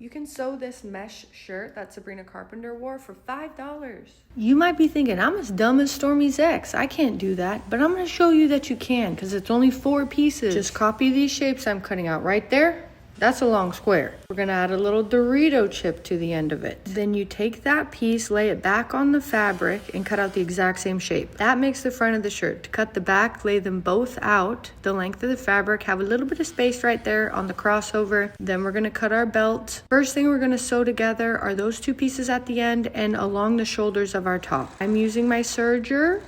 You can sew this mesh shirt that Sabrina Carpenter wore for $5. You might be thinking, I'm as dumb as Stormy's ex. I can't do that. But I'm going to show you that you can because it's only 4 pieces. Just copy these shapes I'm cutting out right there. That's a long square. We're gonna add a little Dorito chip to the end of it. Then you take that piece, lay it back on the fabric, and cut out the exact same shape. That makes the front of the shirt. To cut the back, lay them both out the length of the fabric, have a little bit of space right there on the crossover. Then we're gonna cut our belt. First thing we're gonna sew together are those 2 pieces at the end and along the shoulders of our top. I'm using my serger.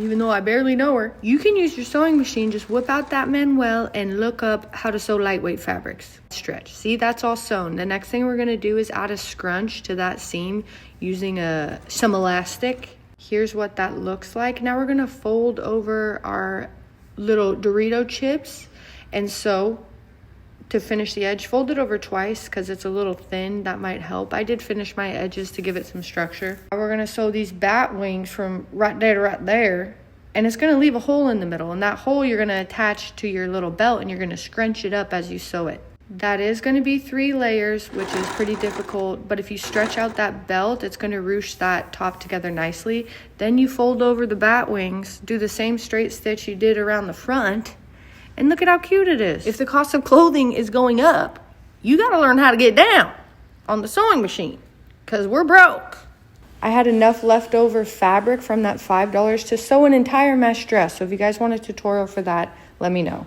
Even though I barely know her, you can use your sewing machine. Just whip out that Manuel and look up how to sew lightweight fabrics. Stretch. See, that's all sewn. The next thing we're gonna do is add a scrunch to that seam using some elastic. Here's what that looks like. Now we're gonna fold over our little Dorito chips and sew to finish the edge. Fold it over twice because it's a little thin. That might help. I did finish my edges to give it some structure. Now we're gonna sew these bat wings from right there to right there, and it's gonna leave a hole in the middle, and that hole you're gonna attach to your little belt, and you're gonna scrunch it up as you sew it. That is gonna be 3 layers, which is pretty difficult, but if you stretch out that belt, it's gonna ruche that top together nicely. Then you fold over the bat wings, do the same straight stitch you did around the front, and look at how cute it is. If the cost of clothing is going up, you gotta learn how to get down on the sewing machine because we're broke. I had enough leftover fabric from that $5 to sew an entire mesh dress. So if you guys want a tutorial for that, let me know.